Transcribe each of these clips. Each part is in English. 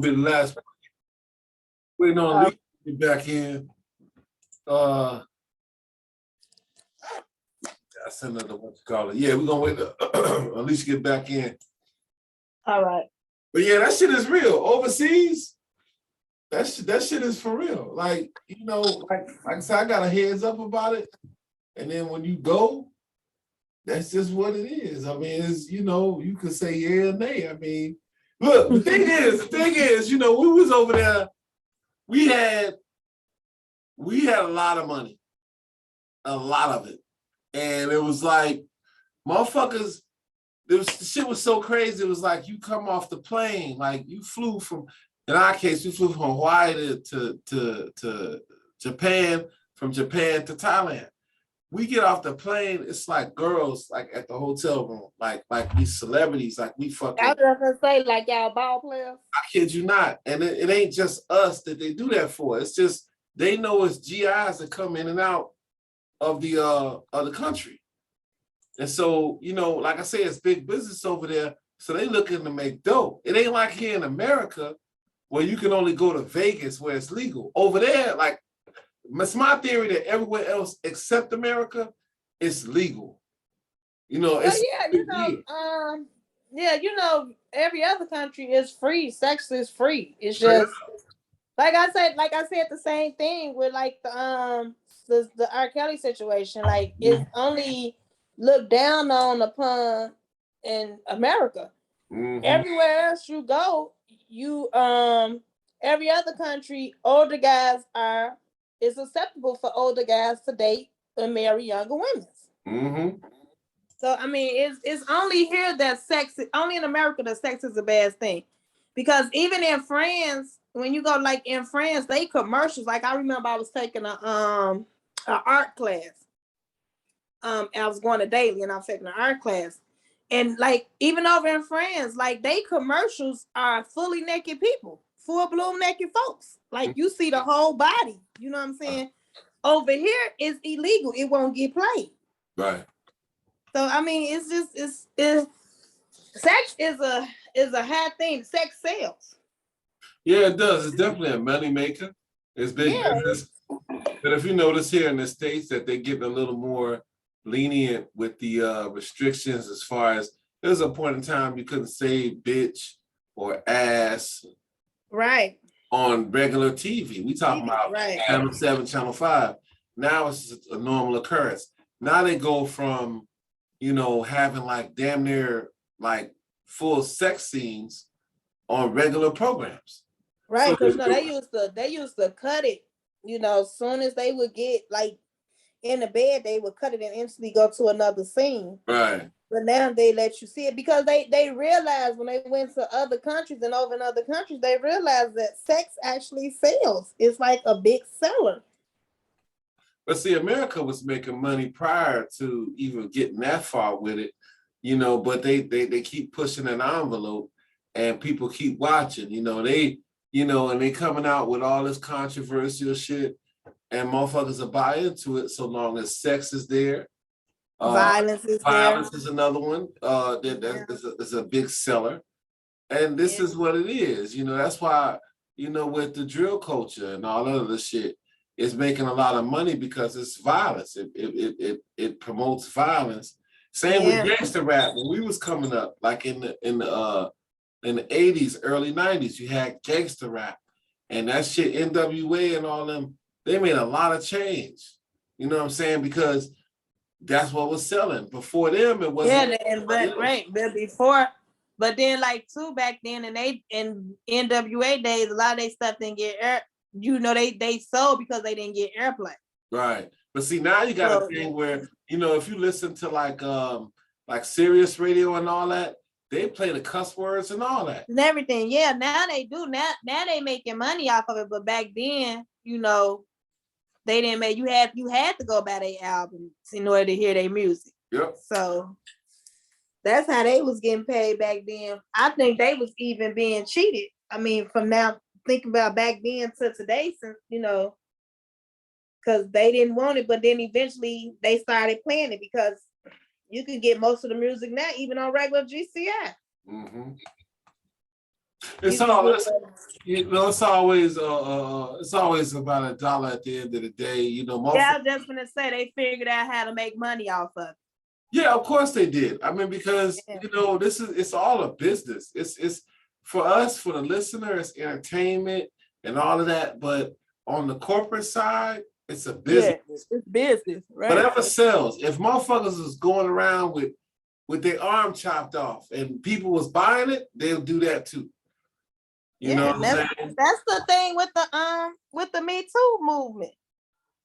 be the last. Waiting on Lee to get back in. I sent another what you call it. Yeah, we're gonna wait to at least get back in. All right. But yeah, that shit is real. Overseas, that shit is for real. Like, you know, like I said, I got a heads up about it. And then when you go, that's just what it is. I mean, it's, you know, you could say yeah or nay. I mean, look, the thing is, you know, we was over there, we had a lot of money. A lot of it. And it was like, motherfuckers, the shit was so crazy. It was like you come off the plane, like you flew from, in our case, we flew from Hawaii to Japan, from Japan to Thailand. We get off the plane, it's like girls like at the hotel room, like these celebrities, like we fucking. I was gonna say like y'all ball players. I kid you not, and it ain't just us that they do that for. It's just they know it's GIs that come in and out of the country. And so, you know, like I say, it's big business over there. So they looking to make dough. It ain't like here in America where you can only go to Vegas where it's legal. Over there, like, it's my theory that everywhere else except America, it's legal. You know, it's you know, every other country is free. Sex is free. It's just like I said the same thing with like the R. Kelly situation. Like it's only looked down on upon in America. Mm-hmm. Everywhere else you go, you every other country, older guys it's acceptable for older guys to date and marry younger women. Mm-hmm. So I mean, it's only here that only in America that sex is a bad thing, because even in France, when you go like in France, they commercials. Like I remember I was taking a art class. I was going to daily and I was taking an art class. And like, even over in France, like they commercials are fully naked people, full bloom naked folks. Like you see the whole body, you know what I'm saying? Over here, it's illegal. It won't get played. Right. So, I mean, it's sex is a high thing. Sex sells. Yeah, it does. It's definitely a money maker. It's big business. But if you notice here in the States that they're getting a little more lenient with the restrictions, as far as there's a point in time you couldn't say bitch or ass on regular TV. We talking about Channel 7, Channel 5. Now it's a normal occurrence. Now they go from, you know, having like damn near like full sex scenes on regular programs. Right, because so, they used to cut it, you know, as soon as they would get like in the bed, they would cut it and instantly go to another scene. Right. But now they let you see it because they realized when they went to other countries and over in other countries, they realized that sex actually sells. It's like a big seller. But see, America was making money prior to even getting that far with it, you know, but they keep pushing an envelope and people keep watching, you know, and they coming out with all this controversial shit. And motherfuckers will buy into it so long as sex is there. Violence is another one. That's a big seller. And this is what it is. You know, that's why, you know, with the drill culture and all that other shit, it's making a lot of money because it's violence. It promotes violence. Same with gangster rap. When we was coming up, like in the 80s, early 90s, you had gangster rap. And that shit, NWA and all them, they made a lot of change. You know what I'm saying? Because that's what was selling. Before them, it wasn't. But then like too back then in NWA days, a lot of their stuff didn't get air. You know, they sold because they didn't get airplay. Right. But see, now you got a thing where, you know, if you listen to like Sirius Radio and all that, they play the cuss words and all that. And everything. Yeah, now they do. Now they making money off of it. But back then, you know, they didn't make you had to go buy their albums in order to hear their music. Yep. So that's how they was getting paid back then. I think they was even being cheated. I mean, from now thinking about back then to today, since you know, because they didn't want it, but then eventually they started playing it because you can get most of the music now, even on regular GCI. Mm-hmm. It's all it's always about $1 at the end of the day. You know, yeah, I was just gonna say they figured out how to make money off of it. Yeah, of course they did. I mean, because you know, it's all a business. It's for us, for the listener, it's entertainment and all of that. But on the corporate side, it's a business. Yeah, it's business, right? Whatever sells. If motherfuckers is going around with their arm chopped off and people was buying it, they'll do that too. You know what I'm saying? That's the thing with the Me Too movement.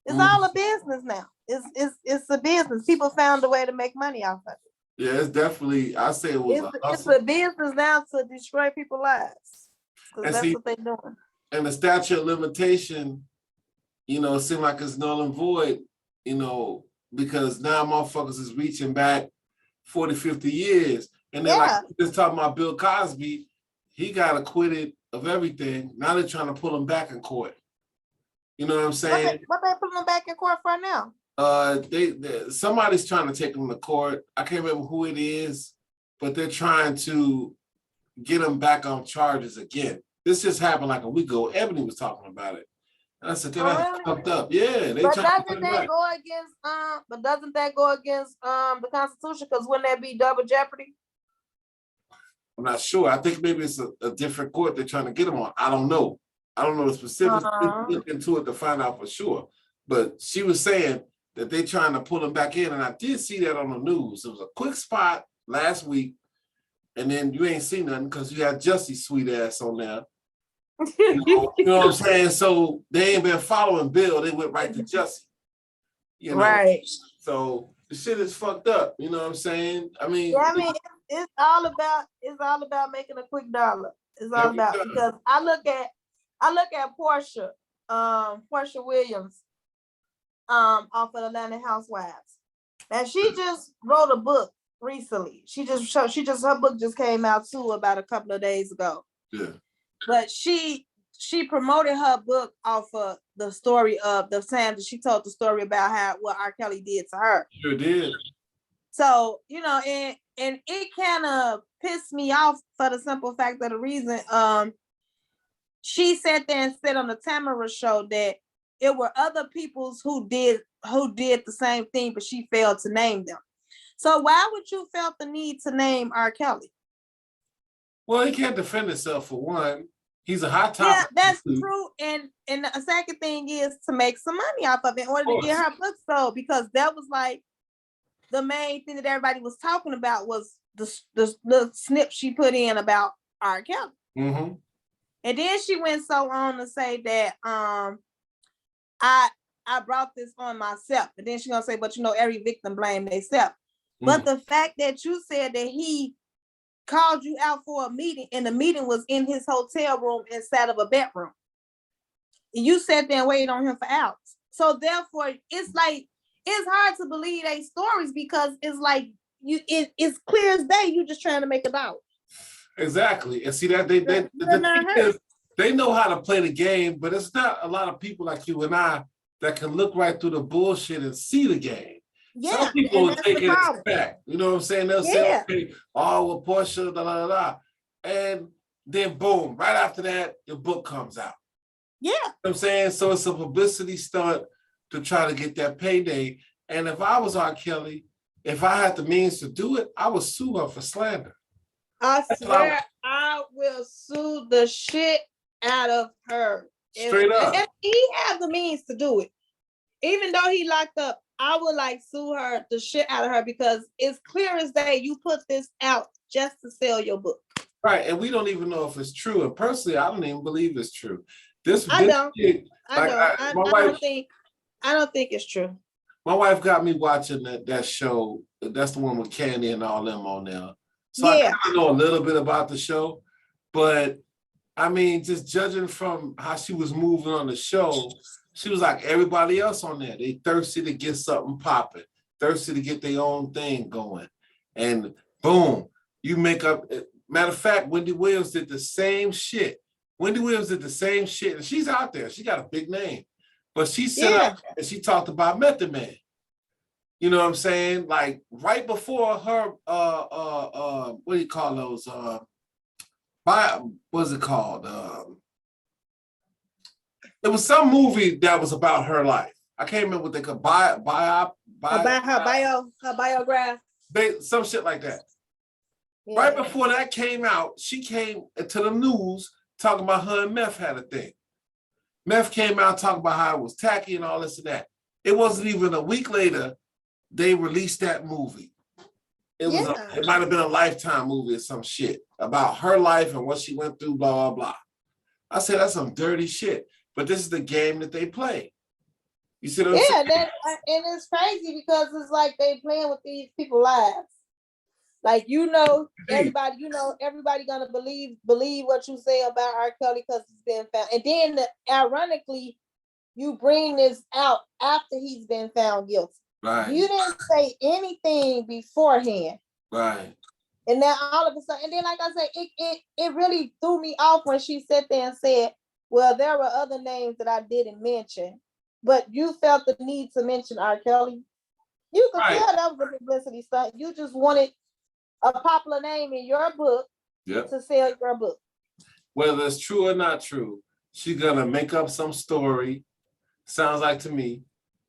It's all a business now. It's a business. People found a way to make money off of it. Yeah, it's definitely. I say it was it's a business now to destroy people's lives. Because that's what they're doing. And the statute of limitation, you know, it seems like it's null and void, you know, because now motherfuckers is reaching back 40, 50 years. And then like just talking about Bill Cosby, he got acquitted of everything. Now they're trying to pull him back in court. You know what I'm saying? What they putting him back in court for now? Somebody's trying to take him to court. I can't remember who it is, but they're trying to get him back on charges again. This just happened like a week ago. Ebony was talking about it. And I said, that's fucked up. Yeah. But doesn't that go against the Constitution? Because wouldn't that be double jeopardy? I'm not sure. I think maybe it's a different court they're trying to get him on. I don't know. I don't know the specifics. Look into it to find out for sure. But she was saying that they're trying to pull him back in. And I did see that on the news. It was a quick spot last week. And then you ain't seen nothing because you had Jussie's sweet ass on there. You know what I'm saying? So they ain't been following Bill. They went right to Jussie. You know? Right. So the shit is fucked up. You know what I'm saying? I mean, it's all about making a quick dollar. It's all about because I look at Portia Williams off of Atlanta Housewives. And she just wrote a book recently. Her book just came out too about a couple of days ago. Yeah. But she promoted her book off of the story of the time that she told the story about what R. Kelly did to her. Sure did. So, you know, and it kind of pissed me off for the simple fact of the reason she sat there and said on the Tamara show that it were other peoples who did the same thing, but she failed to name them. So why would you felt the need to name R. Kelly? Well, he can't defend himself for one. He's a hot topic. Yeah, that's true. And the second thing is to make some money off of it in order to get her book sold, because that was like the main thing that everybody was talking about was the snip she put in about R. Kelly. Mm-hmm. And then she went so on to say that I brought this on myself. And then she's gonna say, but you know, every victim blame themselves. But the fact that you said that he called you out for a meeting and the meeting was in his hotel room inside of a bedroom. And you sat there and waited on him for hours. So therefore, it's like, it's hard to believe these stories because it's like, it's clear as day, you just trying to make it out. Exactly. And see that the thing is, they know how to play the game, but it's not a lot of people like you and I that can look right through the bullshit and see the game. Yeah, some people will take it back. You know what I'm saying? They'll say, okay, well, Portia, da, da, da, da. And then boom, right after that, your book comes out. Yeah. You know what I'm saying? So it's a publicity stunt to try to get that payday. And if I was R. Kelly, if I had the means to do it, I would sue her for slander. I swear I will sue the shit out of her. Straight up. And he has the means to do it. Even though he locked up, I would like sue her the shit out of her because it's clear as day you put this out just to sell your book. Right, and we don't even know if it's true. And personally, I don't even believe it's true. I don't think it's true. My wife got me watching that show. That's the one with Candy and all them on there. So I kind of know a little bit about the show, but I mean, just judging from how she was moving on the show, she was like everybody else on there. They thirsty to get something popping, thirsty to get their own thing going. And boom, you make up. Matter of fact, Wendy Williams did the same shit. And she's out there. She got a big name. But she set up and she talked about Method Man. You know what I'm saying? Like right before her, what do you call those? what's it called? It was some movie that was about her life. I can't remember what they called. About her biograph. Some shit like that. Yeah. Right before that came out, she came to the news talking about her and Meth had a thing. Meth came out talking about how it was tacky and all this and that. It wasn't even a week later, they released that movie. It might have been a Lifetime movie or some shit about her life and what she went through, blah, blah, blah. I said, that's some dirty shit. But this is the game that they play. You see what I'm saying? And it's crazy because it's like they playing with these people's lives. Like, everybody gonna believe what you say about R. Kelly because he's been found. And then ironically, you bring this out after he's been found guilty. Right. You didn't say anything beforehand. Right. And then all of a sudden, and then like I said, it really threw me off when she sat there and said, well, there were other names that I didn't mention, but you felt the need to mention R. Kelly. You could tell that was a publicity stunt. You just wanted a popular name in your book to sell your book. Whether it's true or not true, she's gonna make up some story, sounds like to me,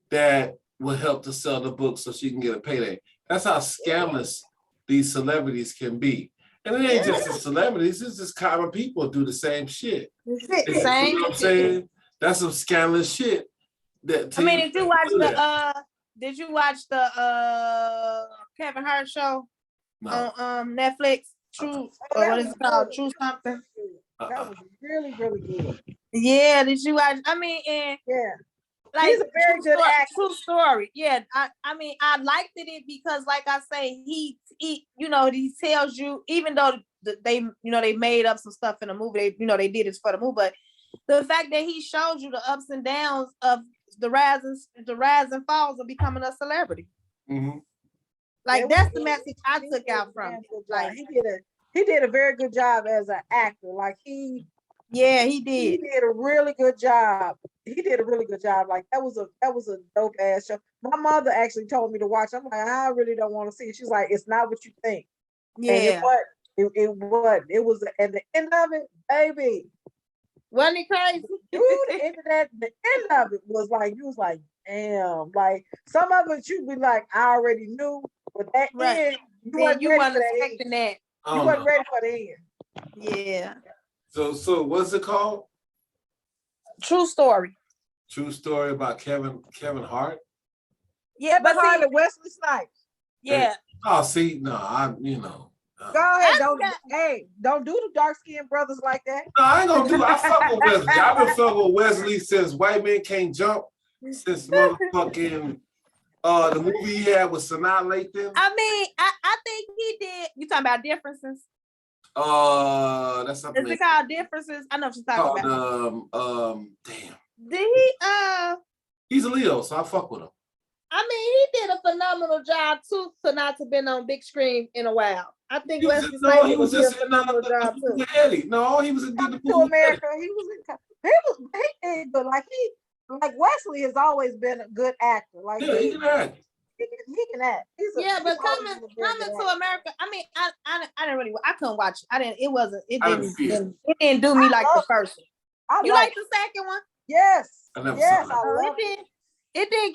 that will help to sell the book so she can get a payday. That's how scandalous these celebrities can be. And it ain't just the celebrities, it's just common people do the same shit. You know what I'm saying? That's some scandalous shit. Did you watch the Kevin Hart show on Netflix? What is it called? True something. That was really, really good. Yeah, did you watch? Like, he's a very good actor. True story. Yeah, I liked it because, like I say, he tells you, even though they made up some stuff in the movie, they did it for the movie, but the fact that he showed you the ups and downs of the rise and falls of becoming a celebrity. Mm-hmm. Like, that's the message I took out from it. Like, he did a very good job as an actor. Like, he did. He did a really good job. He did a really good job. Like, that was a dope ass show. My mother actually told me to watch. I'm like, I really don't want to see it. She's like, it's not what you think. Yeah. And it was at the end of it, baby. Wasn't it crazy? Dude, the end of it was like, you was like, damn. Like, some of it you'd be like, I already knew, but that end, you wasn't expecting that. You wasn't ready for the end. Yeah. So what's it called? True story. True story about Kevin Hart. Yeah, but Hart and Wesley Snipes. Yeah. Oh, see, no, Go ahead, don't do the dark skinned brothers like that. No, I ain't gonna do it. I fuck with Wesley. I've been fucking with Wesley since White Men Can't Jump, since motherfucking the movie he had with Sanaa Lathan. I think he did. You talking about Differences? That's something. Is it called Differences? I know what you're talking about. Damn. Did he He's a Leo, so I fuck with him. He did a phenomenal job too to not have been on big screen in a while. I think he Wesley was just in phenomenal job too. Eddie. No, he was in the to America. He did, but like Wesley has always been a good actor. Like, he can act. He can act. But coming to America, I didn't really. I couldn't watch it. It didn't do me like the first one. You like the second one? Yes. I never saw that. It didn't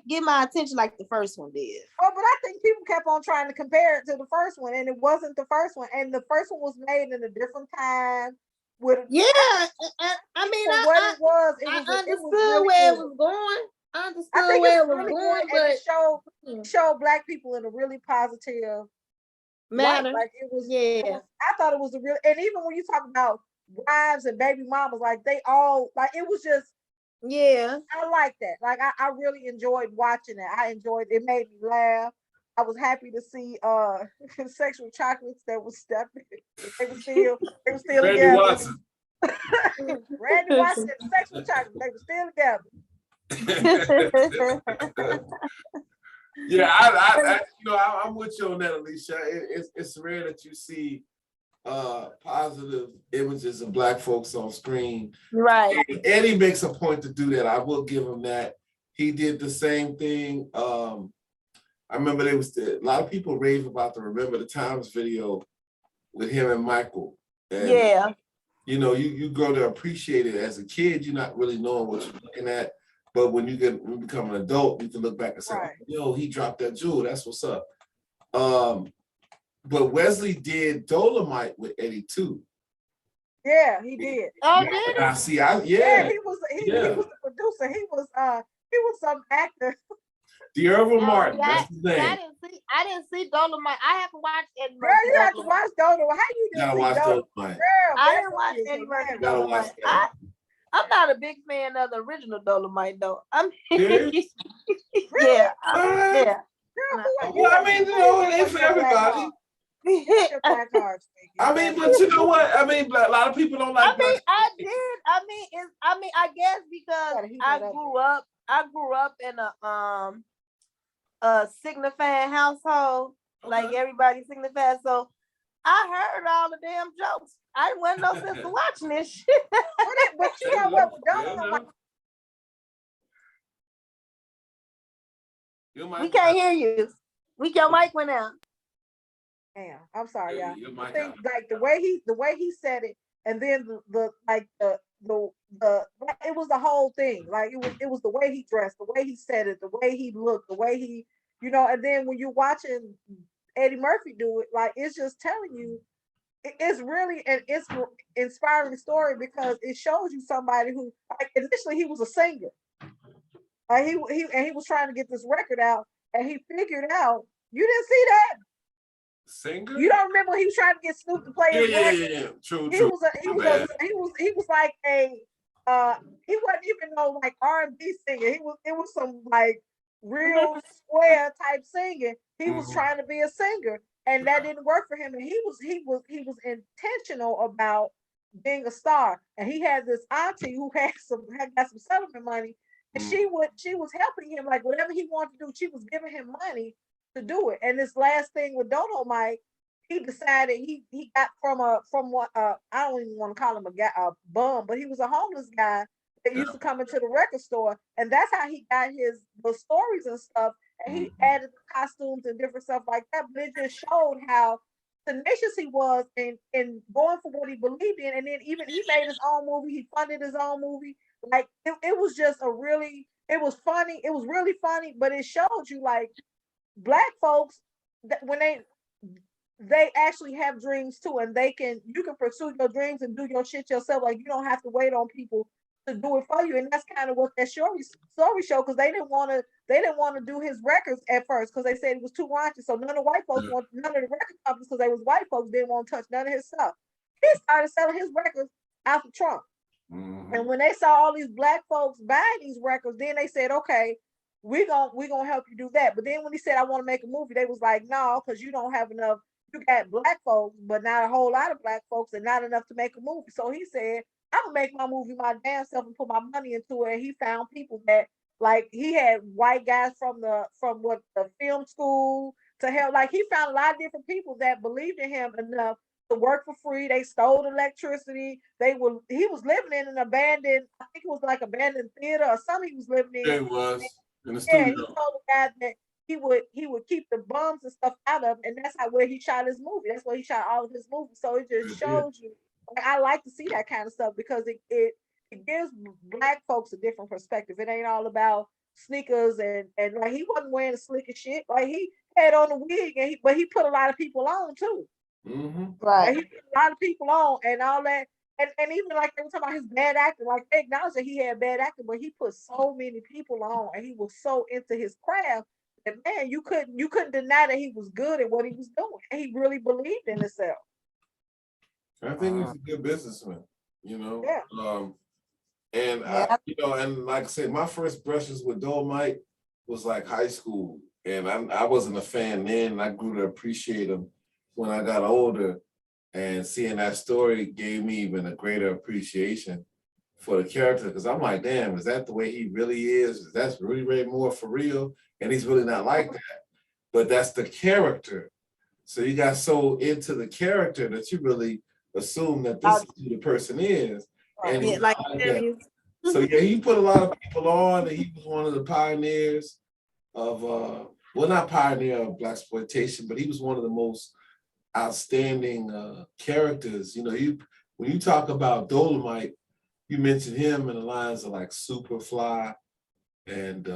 give my attention like the first one did. Well, but I think people kept on trying to compare it to the first one, and it wasn't the first one. And the first one was made in a different time. I understood where it was going. I understood where it was going, but it showed Black people in a really positive manner. Like it was. I thought it was a real. And even when you talk about wives and baby mamas, like they all like it was just. Yeah, I like that. Like I really enjoyed watching it. I enjoyed it. It made me laugh. I was happy to see sexual chocolates that was stepping. They were still Randy together. Watson. Randy Watson and sexual chocolates, they were still together. Yeah, I'm with you on that, Alicia. It's rare that you see positive images of Black folks on screen. Right. And he makes a point to do that. I will give him that. He did the same thing. I remember there was a lot of people rave about the Remember the Times video with him and Michael. And, yeah. You know, you grow to appreciate it. As a kid, you're not really knowing what you're looking at. But when you become an adult, you can look back and say, Right. yo, he dropped that jewel. That's what's up. But Wesley did Dolomite with Eddie too. Yeah, he did. Oh, did he? I see. Yeah, he was the producer. He was some actor. D'Urville Martin. That's his name. I didn't see Dolomite. I haven't watched Eddie Murphy. Girl, you have to watch Dolomite. How you gotta watch Dolomite? Girl, I didn't watch Eddie Murphy Dolomite. I'm not a big fan of the original Dolomite though. Yeah. Yeah. Well, I mean, you know, it ain't for everybody. I mean, but you know what? I mean, a lot of people don't like. I guess because I grew up in a signifying household, like everybody signifying. So I heard all the damn jokes. I wasn't no sense of watching this shit. But you know what? Dolomite. We can't hear you. Your mic went out. Damn, I'm sorry, y'all. I think like the way he said it, and then the it was the whole thing. Like it was the way he dressed, the way he said it, the way he looked, the way he, and then when you're watching Eddie Murphy do it, like it's just telling you, it's really an inspiring story because it shows you somebody who, like, initially he was a singer. Like he was trying to get this record out, and he figured out. You didn't see that? Singer? You don't remember when he was trying to get Snoop to play his record? Yeah. True. He was like a he wasn't even no like R&B singer. It was some like real square type singing. He was trying to be a singer, and that didn't work for him. And he was intentional about being a star. And he had this auntie who got some settlement money, and she was helping him, like whatever he wanted to do, she was giving him money to do it. And this last thing with Dolomite, he decided he got from what I don't even want to call him a bum, but he was a homeless guy that used to come into the record store, and that's how he got the stories and stuff. And he added the costumes and different stuff like that. But it just showed how tenacious he was in going for what he believed in. And then even he made his own movie. He funded his own movie. Like it was just it was funny. It was really funny, but it showed you like Black folks that when they actually have dreams too, and you can pursue your dreams and do your shit yourself. Like you don't have to wait on people to do it for you. And that's kind of what that story show, because they didn't want to do his records at first because they said it was too raunchy. So none of the white folks none of the record companies, because they was white folks, didn't want to touch none of his stuff. He started selling his records out the trunk. And when they saw all these Black folks buying these records, then they said, okay, we're gonna help you do that. But then when he said, I want to make a movie, they was like, no, because you don't have enough. You got Black folks, but not a whole lot of Black folks, and not enough to make a movie. So he said, I'm gonna make my movie my damn self and put my money into it. And he found people that, like, he had white guys from the film school to help. Like, he found a lot of different people that believed in him enough to work for free. They stole electricity. He was living in an abandoned, I think it was like abandoned theater or something he was living in. It was in the studio. He told the guy that he would keep the bums and stuff out of, and that's where he shot his movie. That's where he shot all of his movies. So it just shows you. I like to see that kind of stuff because it gives Black folks a different perspective. It ain't all about sneakers and like he wasn't wearing the slickest shit. Like he had on a wig, but he put a lot of people on too. Right. Like, he put a lot of people on and all that. And even like they were talking about his bad acting, like they acknowledged that he had bad acting, but he put so many people on and he was so into his craft that, man, you couldn't deny that he was good at what he was doing. And he really believed in himself. I think he's a good businessman, Yeah. And like I said, my first brushes with Dolomite was like high school, and I wasn't a fan then. And I grew to appreciate him when I got older, and seeing that story gave me even a greater appreciation for the character, because I'm like, damn, is that the way he really is? Is that really Ray Moore for real? And he's really not like that, but that's the character. So you got so into the character that you really assume that this is who the person is. And yeah, like so yeah, he put a lot of people on, and he was one of the pioneers of well, not pioneer of Blaxploitation, but he was one of the most outstanding characters. You know, when you talk about Dolomite, you mentioned him in the lines of like Superfly and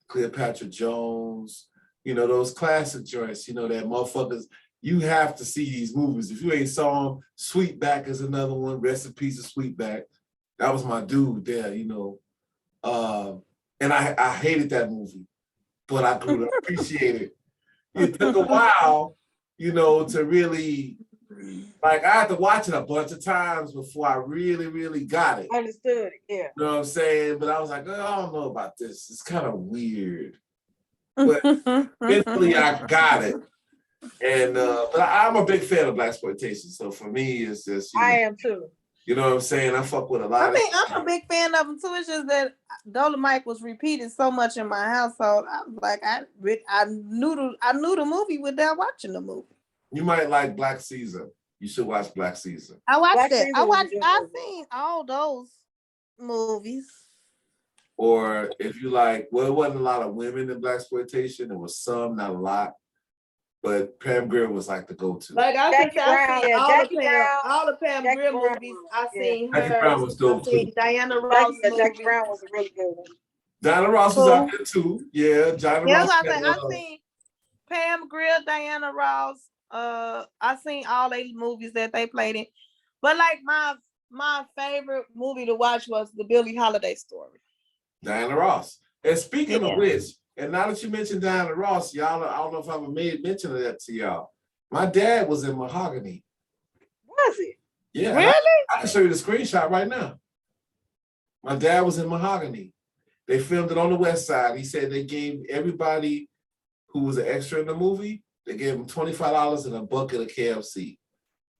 Cleopatra Jones. You know, those classic joints. You know, that motherfuckers. You have to see these movies. If you ain't saw them, Sweetback is another one. Rest in peace of Sweetback. That was my dude there, you know. And I hated that movie, but I grew to appreciate it. It took a while, you know, to really, like, I had to watch it a bunch of times before I really, really got it. Understood it, yeah. You know what I'm saying? But I was like, oh, I don't know about this. It's kind of weird. But eventually I got it. And but I'm a big fan of blaxploitation. So for me, it's just I am too. You know what I'm saying? I fuck with a lot. I mean, I'm a big fan of them too. It's just that Dolomite was repeated so much in my household. I was like, I knew the movie without watching the movie. You might like Black Caesar. You should watch Black Caesar. I watched it. I've seen all those movies. Or if you like, well, it wasn't a lot of women in blaxploitation. There was some, not a lot. But Pam Grier was like the go-to. Like I think all the Pam Grier movies. I seen her. Jackie Brown was dope too. Diana Ross. Jackie Brown was a really good one. Diana Ross was out there too. Yeah, Diana Ross. I seen Pam Grier, Diana Ross. I seen all these movies that they played in. But like my favorite movie to watch was the Billie Holiday Story. Diana Ross. And speaking of which, and now that you mentioned Diana Ross, y'all, I don't know if I ever made mention of that to y'all. My dad was in Mahogany. Was it? Yeah. Really? I can show you the screenshot right now. My dad was in Mahogany. They filmed it on the West Side. He said they gave everybody who was an extra in the movie, they gave them $25 and a bucket of KFC.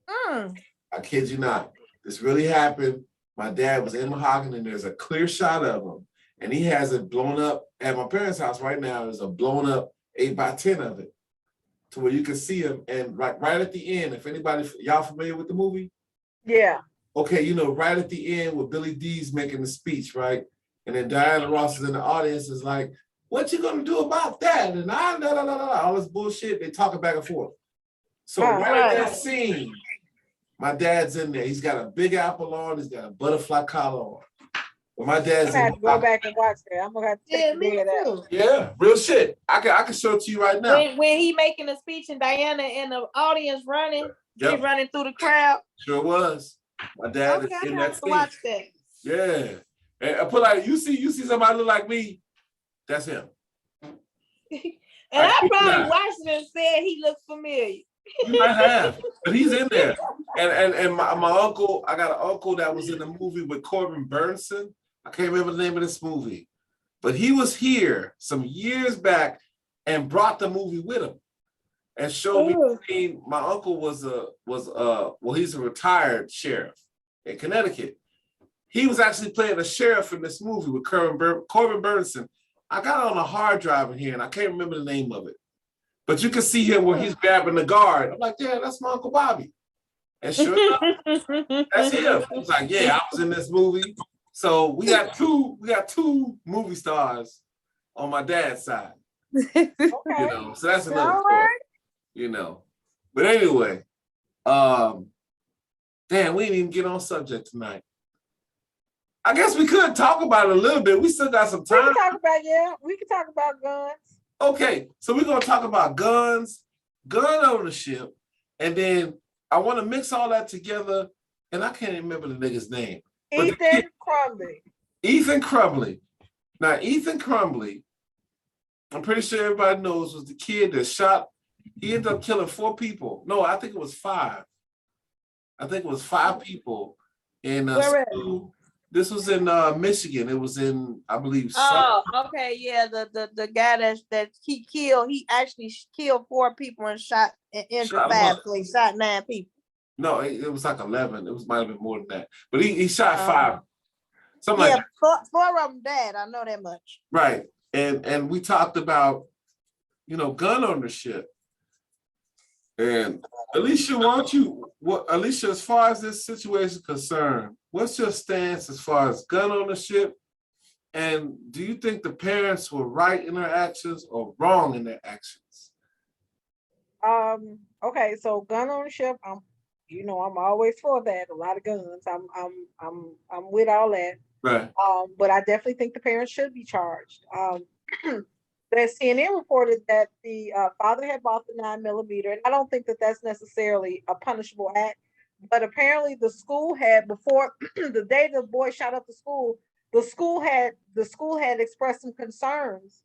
I kid you not. This really happened. My dad was in Mahogany and there's a clear shot of him. And he has it blown up at my parents' house right now. There's a blown up 8x10 of it to where you can see him. And right at the end, if anybody, y'all familiar with the movie? Yeah. Okay, you know, right at the end with Billy D's making the speech, right? And then Diana Ross is in the audience is like, what you gonna do about that? And all this bullshit, they talking back and forth. So right in that scene, my dad's in there. He's got a Big Apple on, he's got a butterfly collar on. Well, my dad's I'm gonna have to go back and watch that. I'm gonna have to take me that. Yeah, real shit. I can show it to you right now. When he making a speech and Diana in the audience running, he running through the crowd. Sure was. My dad is in that scene. Watch that. Yeah. And I put like you see somebody look like me, that's him. And I probably watched it and said he looked familiar. You might have, but he's in there. And my uncle, I got an uncle that was in a movie with Corbin Burnson. I can't remember the name of this movie, but he was here some years back and brought the movie with him and showed me. My uncle was he's a retired sheriff in Connecticut. He was actually playing a sheriff in this movie with Corbin Burnson. I got it on a hard drive in here and I can't remember the name of it, but you can see him where he's grabbing the guard. I'm like, yeah, that's my Uncle Bobby. And sure enough, that's him. He's like, yeah, I was in this movie. So we got two movie stars on my dad's side. Okay. You know, so that's another story. You know. But anyway, damn, we didn't even get on subject tonight. I guess we could talk about it a little bit. We still got some time. We can talk about guns. Okay, so we're gonna talk about guns, gun ownership, and then I want to mix all that together, and I can't remember the nigga's name. Ethan Crumbley. Ethan Crumbley. Now, Ethan Crumbley, I'm pretty sure everybody knows, was the kid that shot. He ended up killing 4 people. No, I think it was 5. I think it was 5 people in school. This was in Michigan. It was in, I believe. Okay, yeah. The guy that he killed, he actually killed 4 people and shot and injured 5. So he shot 9 people. No, it was like 11. It might have been more than that. But he shot 5. Something like that. 4 of them died. I know that much. Right. And we talked about, gun ownership. And Alicia, Alicia, as far as this situation is concerned, what's your stance as far as gun ownership? And do you think the parents were right in their actions or wrong in their actions? Okay, so gun ownership, I'm always for that. A lot of guns. I'm with all that. Right. But I definitely think the parents should be charged. The CNN reported that the father had bought the 9mm, and I don't think that that's necessarily a punishable act. But apparently, the school had before the day the boy shot up the school, the school had expressed some concerns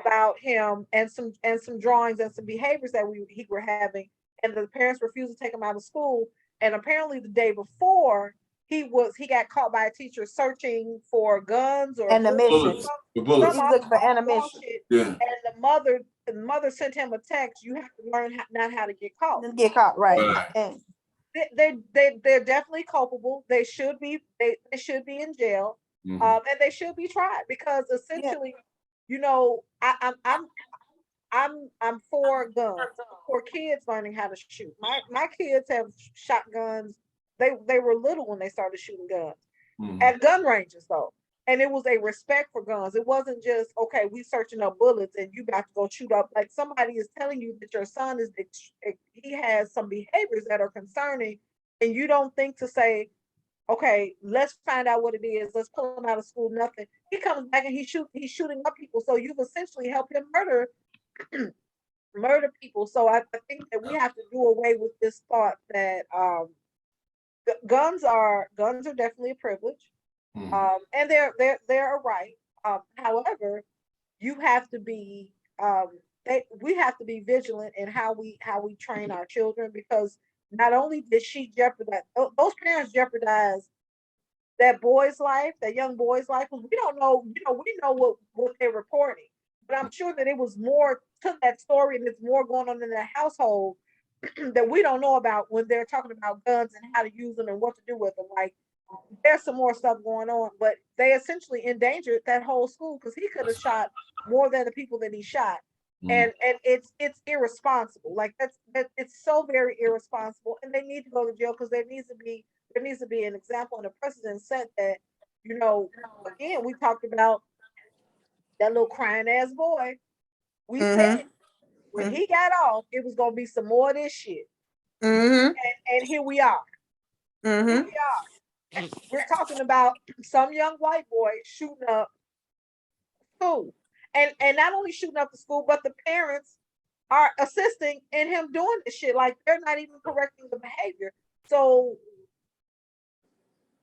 about him and some drawings and some behaviors that he were having, and the parents refused to take him out of school. And apparently, the day before, he got caught by a teacher searching for guns or bullets. Bullets. He's looking for ammunition. Yeah. And the mother sent him a text. You have to learn not how to get caught. Get caught, right? And they're definitely culpable. They should be in jail, and they should be tried because essentially, I'm for guns, for kids learning how to shoot. My kids have shot guns. They were little when they started shooting guns at gun ranges though. And it was a respect for guns. It wasn't just, okay, we searching up bullets and you got to go shoot up. Like somebody is telling you that your son he has some behaviors that are concerning, and you don't think to say, okay, let's find out what it is. Let's pull him out of school. Nothing. He comes back and he's shooting up people. So you've essentially helped him murder people. So I think that we have to do away with this thought that guns are definitely a privilege. And they're a right. However, you have to be we have to be vigilant in how we train our children, because not only did she jeopardize, those parents jeopardized that young boy's life. We don't know, we know what they're reporting, but I'm sure that it was more to that story, and it's more going on in their household that we don't know about when they're talking about guns and how to use them and what to do with them. Like, there's some more stuff going on, but they essentially endangered that whole school because he could have shot more than the people that he shot. And it's irresponsible. Like it's so very irresponsible, and they need to go to jail because there needs to be an example and a precedent set that, again, we talked about that little crying ass boy. We said when he got off, it was gonna be some more of this shit. And here we are. Here we are. We're talking about some young white boy shooting up school, and not only shooting up the school, but the parents are assisting in him doing this shit. Like, they're not even correcting the behavior. So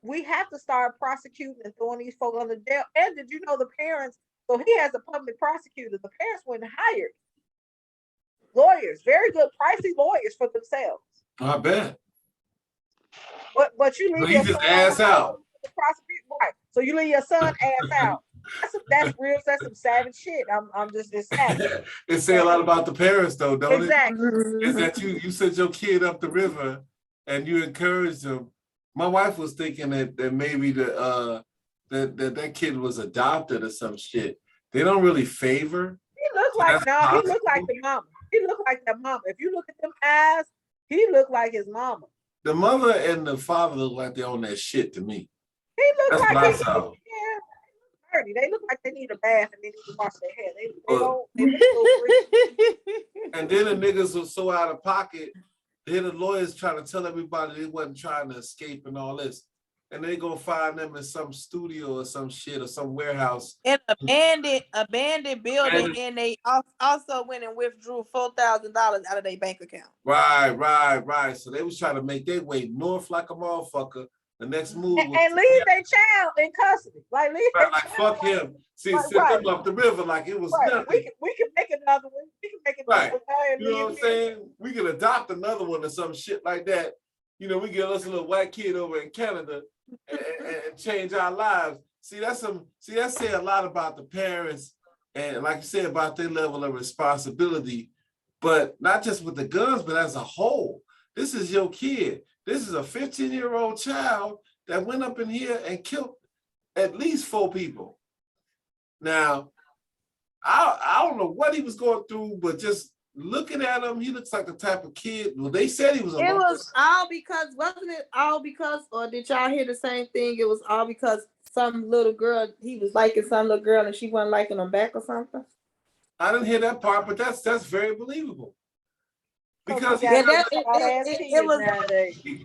we have to start prosecuting and throwing these folks on the jail. And did you know the parents? So he has a public prosecutor. The parents went and hired lawyers, very good, pricey lawyers for themselves. I bet. But you leave your son ass out. Right. So you leave your son ass out. That's real. That's some savage shit. I'm just savage. It say a lot about the parents, though, don't exactly. it? Is that you sent your kid up the river and you encouraged him. My wife was thinking that maybe that kid was adopted or some shit. They don't really favor. He looked like he looked like the mama. He looked like that mama. If you look at them eyes, he looked like his mama. The mother and the father look like they own that shit to me. He looked like they dirty. They look like they need a bath and they need to wash their hair. They look so and then the niggas were so out of pocket. Then the lawyers trying to tell everybody they wasn't trying to escape and all this. And they gonna find them in some studio or some shit or some warehouse. An abandoned building, and they also went and withdrew $4,000 out of their bank account. Right. So they was trying to make their way north like a motherfucker. The next move and leave their child in custody. Like, leave their like fuck him. See, send them up the river like it was nothing. We can make another one. We can make another one. You know what I'm saying? We can adopt another one or some shit like that. We get us a little white kid over in Canada and change our lives. That say a lot about the parents and, like you said, about their level of responsibility, but not just with the guns, but as a whole. This is your kid. This is a 15-year-old child that went up in here and killed at least 4 people. Now, I don't know what he was going through, but just looking at him, he looks like the type of kid. Well, they said he was a. It was all because, wasn't it all because, or did y'all hear the same thing? It was all because some little girl, he was liking some little girl and she wasn't liking him back or something. I didn't hear that part, but that's very believable. Because it was nowadays.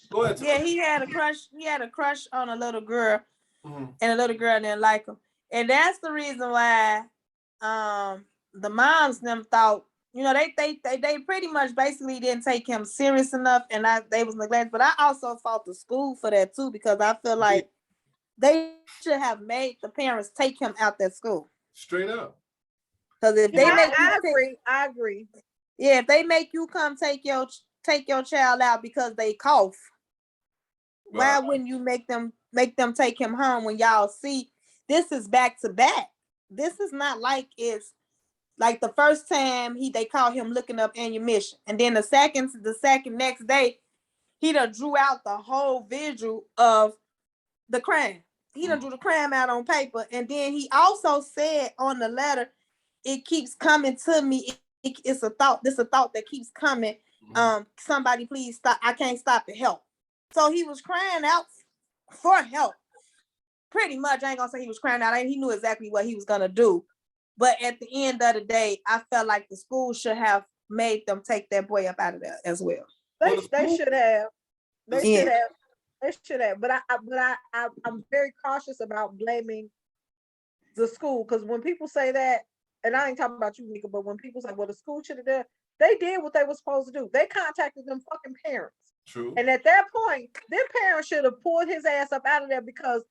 Go ahead. Yeah, he had a crush. He had a crush on a little girl, and a little girl didn't like him, and that's the reason why, the moms them thought, they pretty much basically didn't take him serious enough, and they was neglected. But I also fought the school for that too, because I feel like they should have made the parents take him out that school. Straight up. Because if they I agree. Yeah, if they make you come take your child out because they cough. Why wouldn't you make them take him home when y'all see this is back to back? This is not like it's like the first time they caught him looking up ammunition, and then the second next day, he done drew out the whole visual of the crime. He done drew the crime out on paper, and then he also said on the letter, "It keeps coming to me. It's a thought. This is a thought that keeps coming. Somebody please stop. I can't stop it. Help." So he was crying out for help. Pretty much, I ain't gonna say he was crying out. He knew exactly what he was gonna do. But at the end of the day, I felt like the school should have made them take that boy up out of there as well. They should have. They should have. But I'm very cautious about blaming the school, because when people say that, and I ain't talking about you, Nika, but when people say, well, the school should have done, they did what they were supposed to do. They contacted them fucking parents. True. And at that point, their parents should have pulled his ass up out of there, because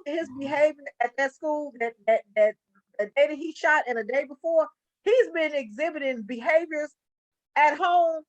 his behavior at that school, that the day that he shot and the day before, he's been exhibiting behaviors at home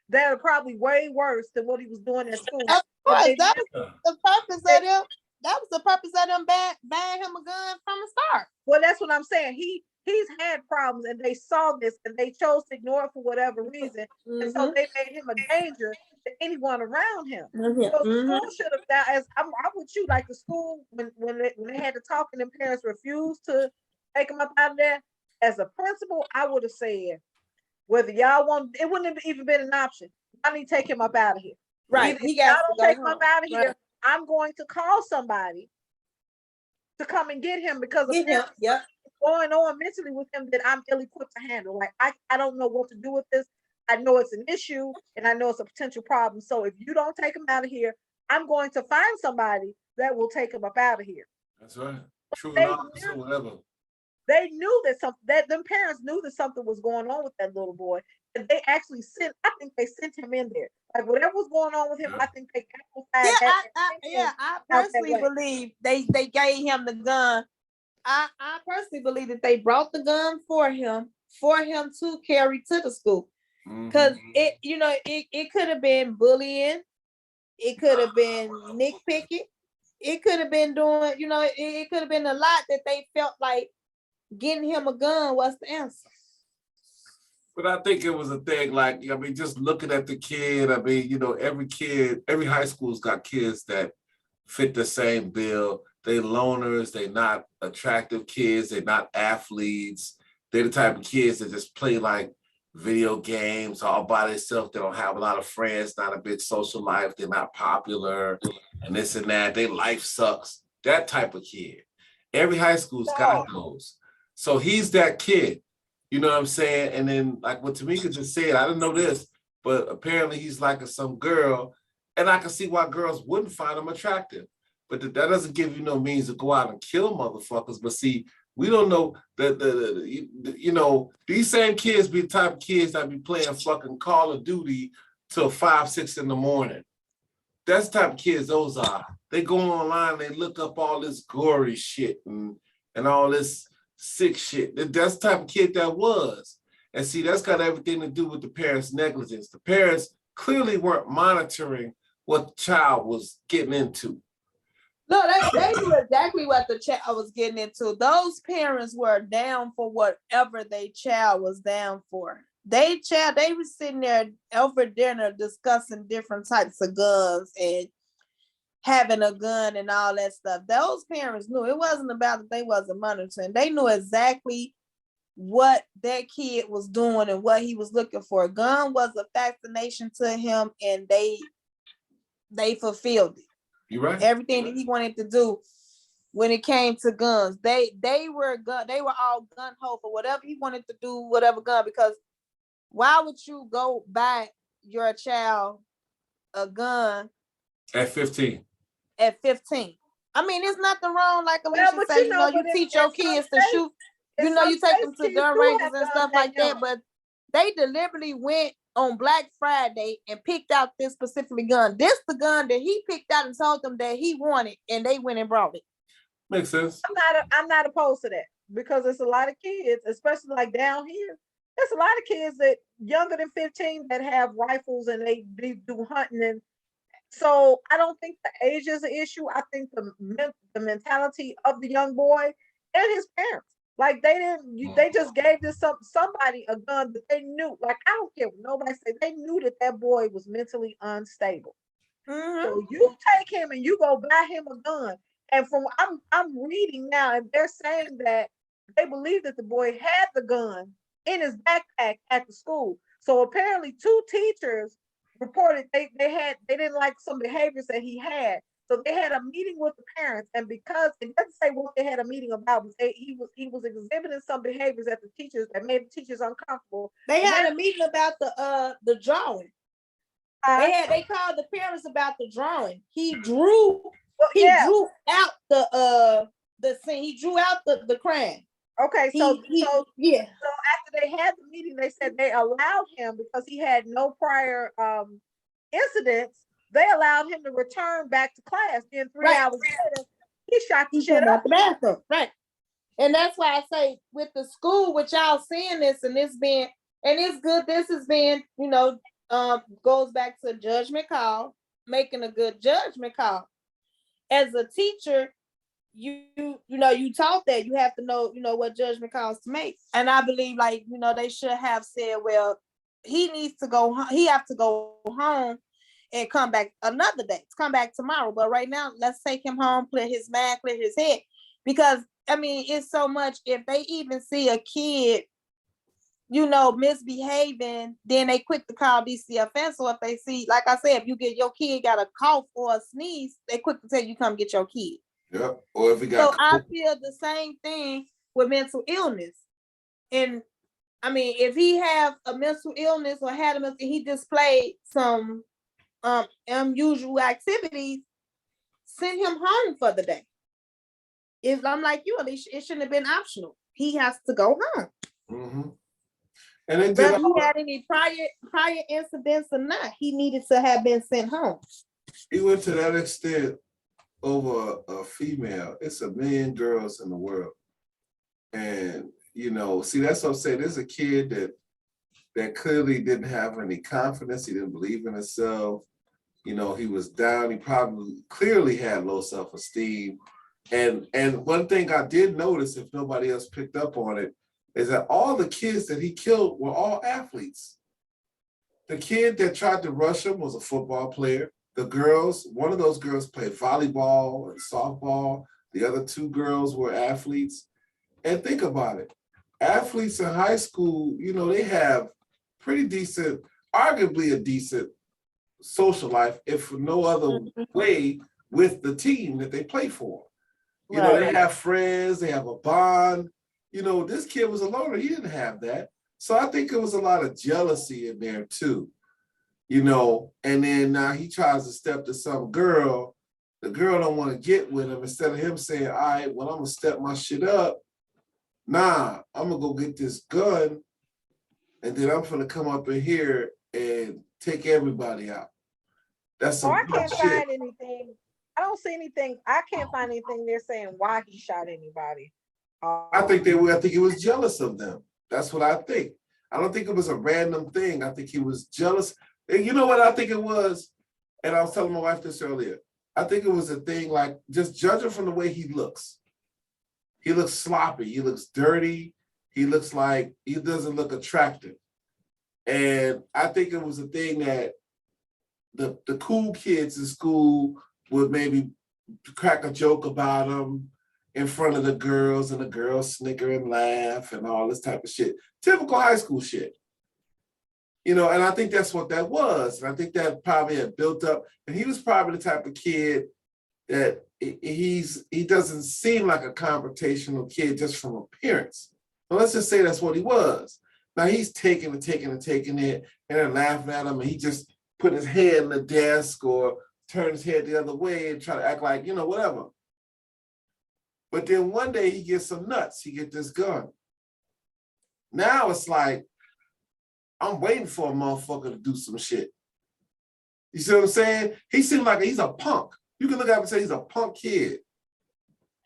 that are probably way worse than what he was doing at school. Of course, that was the purpose of them. That was the purpose of them buying him a gun from the start. Well, that's what I'm saying. He's had problems, and they saw this, and they chose to ignore it for whatever reason, and so they made him a danger to anyone around him. So the school should have. As I'm with you, like the school when they had to talk, and the parents refused to take him up out of there. As a principal, I would have said, whether y'all want, it wouldn't have even been an option. I need to take him up out of here. Right. Y'all don't take him up out of here. I'm going to call somebody to come and get him, because of going on mentally with him that I'm ill-equipped to handle. Like I don't know what to do with this. I know it's an issue, and I know it's a potential problem. So if you don't take him out of here, I'm going to find somebody that will take him up out of here. That's right. True enough, whatever. They knew that them parents knew that something was going on with that little boy, and they actually I think they sent him in there. Like whatever was going on with him, I think they amplified I personally believe they gave him the gun. I personally believe that they brought the gun for him to carry to the school. Because it could have been bullying, it could have been nitpicking, it could have been doing, it could have been a lot that they felt like getting him a gun was the answer. But I think it was a thing, like, just looking at the kid, every high school's got kids that fit the same bill. They loners, they not attractive kids, they're not athletes. They're the type of kids that just play like video games all by themselves. They don't have a lot of friends, not a big social life. They're not popular and this and that. Their life sucks. That type of kid. Every high school's got those. So he's that kid. You know what I'm saying? And then like what Tamika just said, I didn't know this, but apparently he's like some girl. And I can see why girls wouldn't find him attractive. But that doesn't give you no means to go out and kill motherfuckers. But see, we don't know these same kids be the type of kids that be playing fucking Call of Duty till 5, 6 in the morning. That's the type of kids those are. They go online, they look up all this gory shit and all this sick shit. That's the type of kid that was. And see, that's got everything to do with the parents' negligence. The parents clearly weren't monitoring what the child was getting into. No, they knew exactly what the child was getting into. Those parents were down for whatever their child was down for. They were sitting there over dinner discussing different types of guns and having a gun and all that stuff. Those parents knew. It wasn't about that they wasn't monitoring. They knew exactly what that kid was doing and what he was looking for. A gun was a fascination to him, and they fulfilled it. You're right. Everything that he wanted to do when it came to guns, they were all gun ho for whatever he wanted to do, whatever gun, because why would you go buy your child a gun at 15? At 15. I mean, there's nothing wrong, like Alicia but said, you but teach your kids to shoot. You take them to gun ranges and stuff like that, but they deliberately went on Black Friday and picked out this specific gun. This the gun that he picked out and told them that he wanted, and they went and brought it. Makes sense. I'm not opposed to that, because it's a lot of kids, especially like down here. There's a lot of kids that younger than 15 that have rifles and they do hunting, and so I don't think the age is an issue. I think the mentality of the young boy and his parents. Like they just gave this somebody a gun that they knew. Like, I don't care what nobody say. They knew that boy was mentally unstable. So you take him and you go buy him a gun. And from I'm reading now, and they're saying that they believe that the boy had the gun in his backpack at the school. So apparently 2 teachers reported they didn't like some behaviors that he had. So they had a meeting with the parents, and because it doesn't say what they had a meeting about, he was exhibiting some behaviors at the teachers that made the teachers uncomfortable. They had a meeting about the drawing. They called the parents about the drawing. He drew drew out the scene. He drew out the crime. Okay, so after they had the meeting, they said they allowed him, because he had no prior incidents. They allowed him to return back to class. Then 3 hours later, he shot the shit up the bathroom. Right. And that's why I say, with the school, with y'all seeing this, and this being, and it's good, this has been, goes back to judgment call, making a good judgment call. As a teacher, you taught that you have to know, what judgment calls to make. And I believe, they should have said, well, he needs to go, he have to go home and come back another day, come back tomorrow. But right now, let's take him home, clear his mind, clear his head. Because, it's so much, if they even see a kid, misbehaving, then they quick to call DCFS. So if they see, like I said, if you get your kid got a cough or a sneeze, they quick to tell you come get your kid. Yep. Or if we got. So I feel the same thing with mental illness. And if he have a mental illness or had he displayed some unusual activities, send him home for the day. If I'm like you, Alicia, it shouldn't have been optional. He has to go home. Mm-hmm. And they whether he had any prior incidents or not, he needed to have been sent home. He went to that extent over a female. It's 1 million girls in the world. And, see, that's what I'm saying. There's a kid that clearly didn't have any confidence. He didn't believe in himself. He was down. He probably clearly had low self-esteem. And one thing I did notice, if nobody else picked up on it, is that all the kids that he killed were all athletes. The kid that tried to rush him was a football player. The girls, one of those girls played volleyball and softball. The other 2 girls were athletes. And think about it. Athletes in high school, they have pretty decent, arguably a decent social life, if for no other way, with the team that they play for. They have friends, they have a bond. This kid was a loner. He didn't have that. So I think it was a lot of jealousy in there too. And then now he tries to step to some girl. The girl don't want to get with him. Instead of him saying, all right, well, I'm going to step my shit up. Nah, I'm going to go get this gun. And then I'm going to come up in here and take everybody out. That's some I can't shit. find anything. I don't see anything. I can't find anything there saying why he shot anybody. I think he was jealous of them. That's what I think. I don't think it was a random thing. I think he was jealous. And you know what I think it was? And I was telling my wife this earlier. I think it was a thing like just judging from the way he looks. He looks sloppy. He looks dirty. He looks like he doesn't look attractive. And I think it was a thing that the cool kids in school would maybe crack a joke about him in front of the girls, and the girls snicker and laugh and all this type of shit. Typical high school shit. And I think that's what that was. And I think that probably had built up. And he was probably the type of kid that he doesn't seem like a confrontational kid just from appearance. But let's just say that's what he was. Now he's taking it, and they're laughing at him, and he just put his head in the desk or turn his head the other way and try to act like, whatever. But then one day he gets some nuts. He gets this gun. Now it's like, I'm waiting for a motherfucker to do some shit. You see what I'm saying? He seems like he's a punk. You can look at him and say he's a punk kid.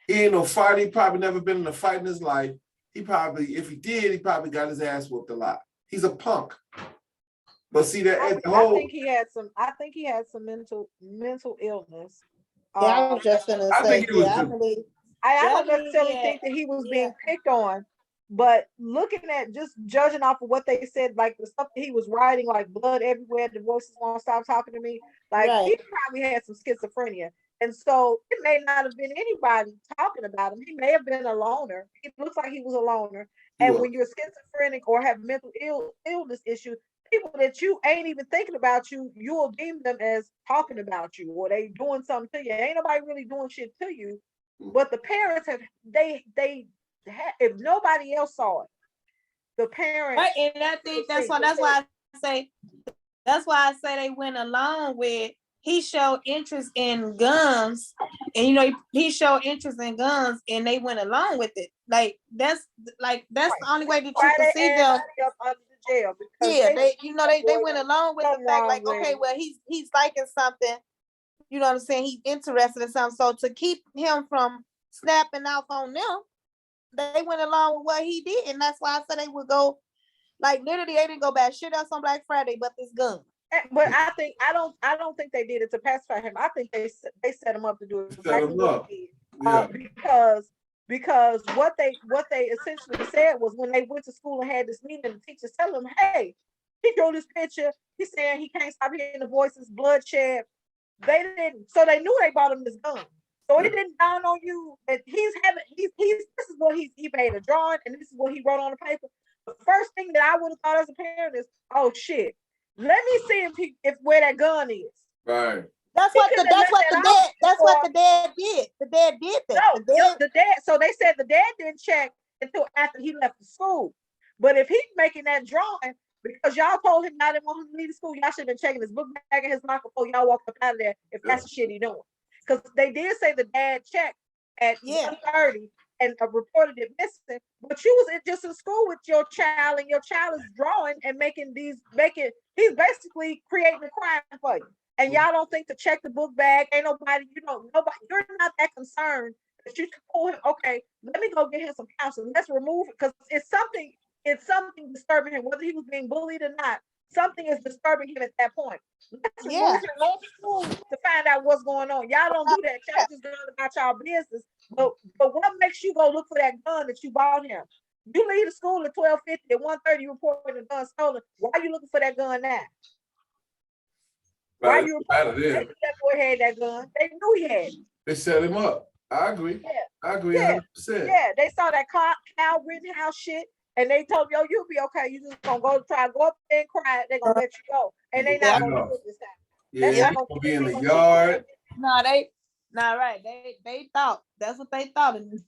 He ain't no fighter. He probably never been in a fight in his life. If he did, he probably got his ass whooped a lot. He's a punk. But see that I think he had some mental illness. Yeah, I was just gonna say. I don't necessarily think that he was being picked on, but looking at just judging off of what they said, like the stuff that he was writing, like blood everywhere, the voices won't stop talking to me. Like he probably had some schizophrenia. And so it may not have been anybody talking about him. He may have been a loner. It looks like he was a loner. And when you're schizophrenic or have mental illness issues, people that you ain't even thinking about you, you will deem them as talking about you or they doing something to you. Ain't nobody really doing shit to you. But the parents have if nobody else saw it, the parents. Right, and I think that's why I say they went along with. He showed interest in guns, and he showed interest in guns, and they went along with it. That's the only way that you can see them. Jail they went along with the fact like, okay, well he's liking something. You know what I'm saying? He's interested in something. So to keep him from snapping off on them, they went along with what he did, and that's why I said they would go. Like literally, they didn't go back shit else on Black Friday, but this gun. But I don't think they did it to pacify him. I think they set him up to do exactly what he did. Because what they essentially said was when they went to school and had this meeting, the teachers tell them, hey, he drew this picture. He's saying he can't stop hearing the voices, bloodshed. They didn't, so they knew they bought him this gun. So it didn't dawn on you that this is what he made a drawing and this is what he wrote on the paper. The first thing that I would have thought as a parent is, oh shit, let me see if where that gun is. Right. That's what the dad did. The dad did that. No, the dad. So they said the dad didn't check until after he left the school. But if he's making that drawing because y'all told him y'all didn't want him to leave the school, y'all should have been checking his book bag and his locker before y'all walked up out of there. If that's the shit he doing, because they did say the dad checked at 1:30 and reported it missing. But you was just in school with your child, and your child is drawing and he's basically creating a crime for you. And y'all don't think to check the book bag. Ain't nobody, you're not that concerned that you can pull him. Okay, let me go get him some counseling. Let's remove it because it's something disturbing him, whether he was being bullied or not. Something is disturbing him at that point. Let's remove him on school to find out what's going on. Y'all don't do that. Y'all just going about y'all business. But what makes you go look for that gun that you bought him? You leave the school at 12:50, at 1:30, you report the gun stolen. Why are you looking for that gun now? Why you reporting? That boy had that gun. They knew he had it. They set him up. I agree. Yeah. I agree 100%. Yeah, they saw that Kyle Rittenhouse shit, and they told him, yo, you'll be okay. You just gonna go up there and cry. They're gonna let you go. And they not gonna do it this time. Yeah, they're gonna be in the yard. They thought that's what they thought. And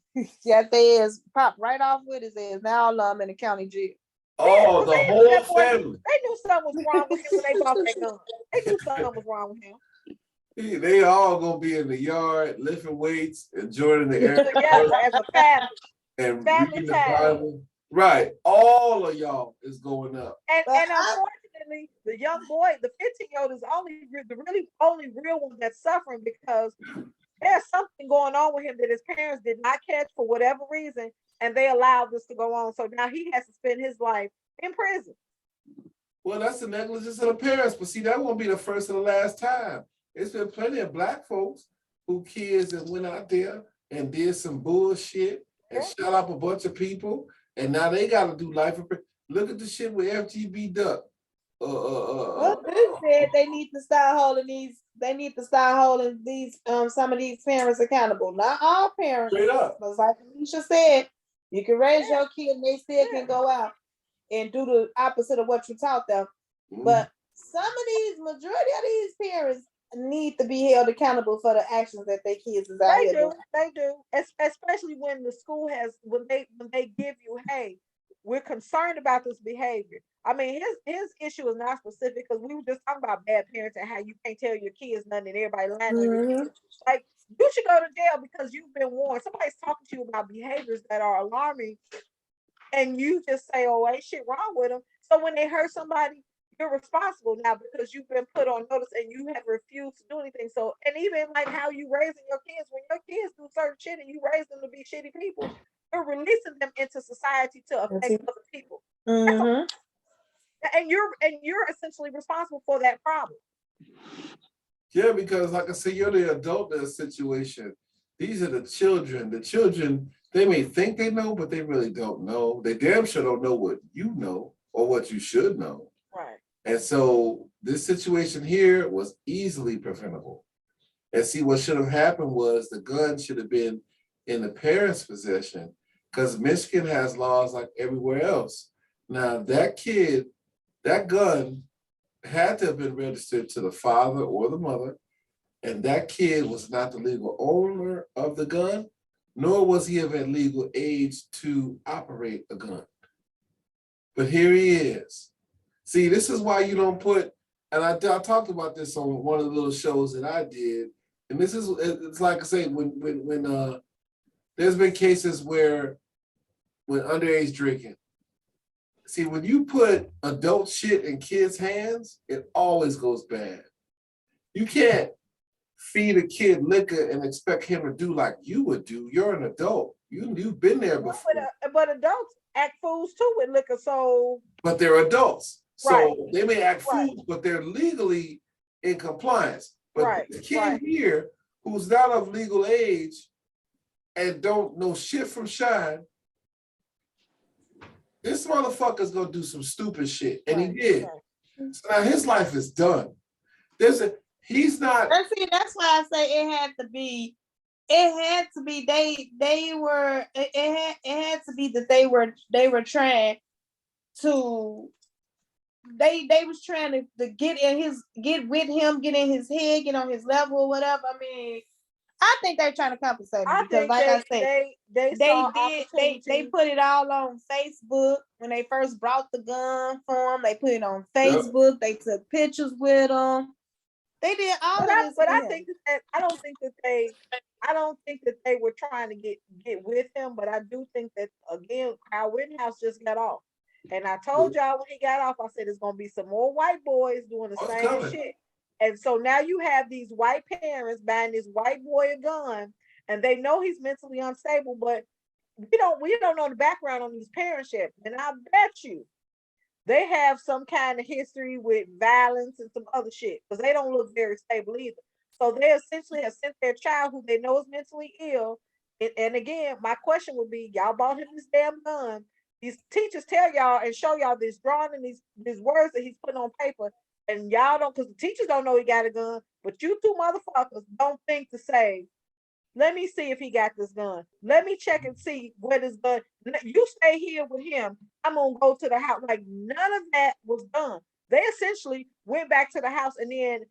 they is popped right off with his ass. Now I'm in the county jail. Oh, the whole family. They knew something was wrong with him when they bought that gun. They knew something was wrong with him. They all gonna be in the yard, lifting weights, enjoying the air. Together as a family. And reading the Bible. Right. All of y'all is going up. And unfortunately, the young boy, the 15-year-old, is the only real one that's suffering because there's something going on with him that his parents did not catch for whatever reason, and they allowed this to go on. So now he has to spend his life in prison. Well, that's the negligence of the parents. But see, that won't be the first and the last time. There's been plenty of Black folks who kids that went out there and did some bullshit and shot up a bunch of people, and now they got to do life. Look at the shit with FGB Duck. Well, they said they need to start holding these. They need to start holding these some of these parents accountable. Not all parents. Straight up. But like Alicia said, you can raise your kid and they still can go out and do the opposite of what you taught them. But majority of these parents need to be held accountable for the actions that their kids is out here doing. They do. Especially when the school when they give you, hey, we're concerned about this behavior. I mean, his issue is not specific because we were just talking about bad parents and how you can't tell your kids nothing and everybody lying on your kids. Like, you should go to jail because you've been warned. Somebody's talking to you about behaviors that are alarming, and you just say, "Oh, ain't shit wrong with them." So when they hurt somebody, you're responsible now because you've been put on notice and you have refused to do anything. So, and even like how you raising your kids, when your kids do certain shit and you raise them to be shitty people, you're releasing them into society to affect other people. And you're essentially responsible for that problem. Yeah, because like I say, you're the adult in a situation. These are the children. The children, they may think they know, but they really don't know. They damn sure don't know what you know or what you should know. Right. And so this situation here was easily preventable. And see, what should have happened was the gun should have been in the parents' possession because Michigan has laws like everywhere else. Now, that kid, that gun had to have been registered to the father or the mother, and that kid was not the legal owner of the gun, nor was he of a legal age to operate a gun. But here he is. See, this is why you don't put, and I talked about this on one of the little shows that I did, and this is, it's like I say, when there's been cases where when underage drinking, see, when you put adult shit in kids' hands, it always goes bad. You can't feed a kid liquor and expect him to do like you would do. You're an adult. You've been there before. But adults act fools too with liquor, so. But they're adults. So right. They may act fools, but they're legally in compliance. But the kid here who's not of legal age and don't know shit from shine, this motherfucker's gonna do some stupid shit. And he did. So now his life is done. He's not. See, that's why I say it had to be they were it had to be that they were trying to they was trying to get with him, get in his head, get on his level or whatever. I mean, I think they're trying to compensate him because, like I said, they put it all on Facebook when they first brought the gun for him. They put it on Facebook. Yep. They took pictures with him. They did all of this. But I think that I don't think that they were trying to get with him. But I do think that again, Kyle Rittenhouse just got off, and I told y'all when he got off, I said it's gonna be some more white boys doing the same shit. And so now you have these white parents buying this white boy a gun, and they know he's mentally unstable, but we don't know the background on these parents yet. And I bet you they have some kind of history with violence and some other shit because they don't look very stable either. So they essentially have sent their child who they know is mentally ill. And again, my question would be, y'all bought him this damn gun. These teachers tell y'all and show y'all this drawing and these words that he's putting on paper. And y'all don't, because the teachers don't know he got a gun, but you two motherfuckers don't think to say, let me see if he got this gun. Let me check and see where this gun. You stay here with him. I'm gonna go to the house. Like none of that was done. They essentially went back to the house, and then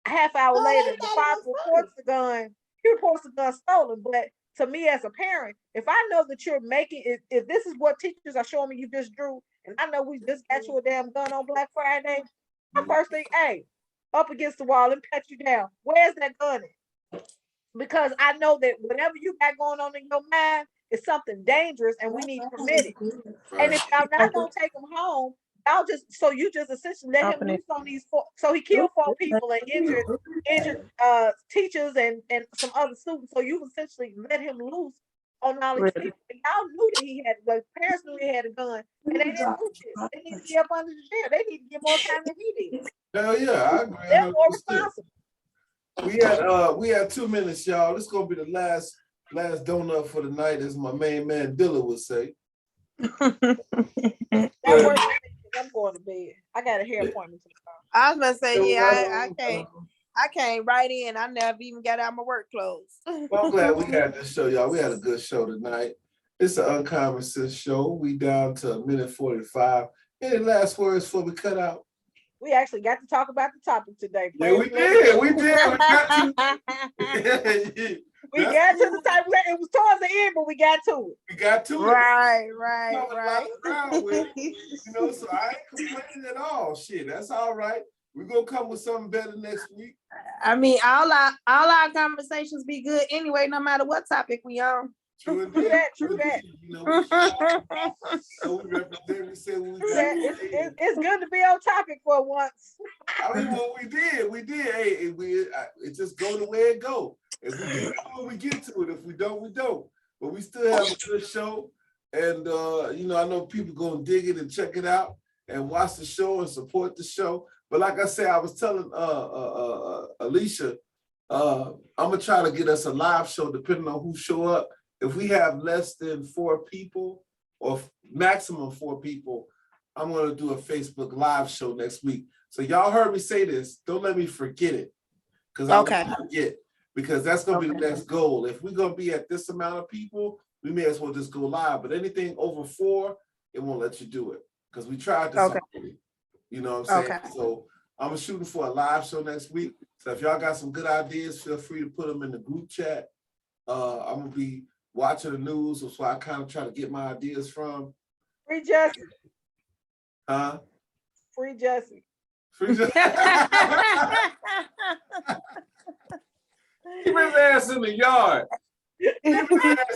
a half hour later, the father reports the gun. He reports the gun stolen. But to me, as a parent, if I know that you're making, if this is what teachers are showing me, you just drew, and I know we just got you a damn gun on Black Friday. My first thing, hey, up against the wall and pat you down. Where's that gun at? Because I know that whatever you got going on in your mind is something dangerous and we need to permit it. And if y'all not gonna take him home, you just essentially let him loose on these four. So he killed 4 people and injured teachers and some other students. So you essentially let him loose on all these people. And y'all knew that he had, like parents knew he had a gun, and they didn't do this. They need to get up under the chair. They need to get more time than he did. Hell yeah, I agree. They're more responsible. We had 2 minutes, y'all. This is gonna be the last donut for the night, as my main man Dilla would say. I'm going to bed. I got a hair appointment tomorrow. I was gonna say, I came right in. I never even got out my work clothes. Well, I'm glad we had this show, y'all. We had a good show tonight. It's an Uncommon Sense show. We down to 1:45. Any last words before we cut out? We actually got to talk about the topic today. Yeah, we did. We got to. We got to the type. It was towards the end, but we got to it. We got to it. Right. So I ain't complaining at all. Shit, that's all right. We're gonna come with something better next week. I mean, all our conversations be good anyway, no matter what topic we on. True that. We represent. We say what we got. It's good to be on topic for once. I mean, what we did. Hey, it just go the way it go. If we get to it, we get to it. If we don't, we don't. But we still have a good show. And I know people gonna dig it and check it out and watch the show and support the show. But like I said, I was telling Alicia, I'm gonna try to get us a live show depending on who show up. If we have less than 4 people or maximum 4 people, I'm gonna do a Facebook live show next week. So y'all heard me say this. Don't let me forget it, because I'm gonna forget. Because that's gonna be the next goal. If we're gonna be at this amount of people, we may as well just go live. But anything over 4, it won't let you do it, because we tried this already. You know what I'm saying? So I'm shooting for a live show next week. So if y'all got some good ideas, feel free to put them in the group chat. I'm gonna be watching the news, so I kind of try to get my ideas from. Free Jesse. Huh? Free Jesse. Free Jesse. Keep his ass in the yard.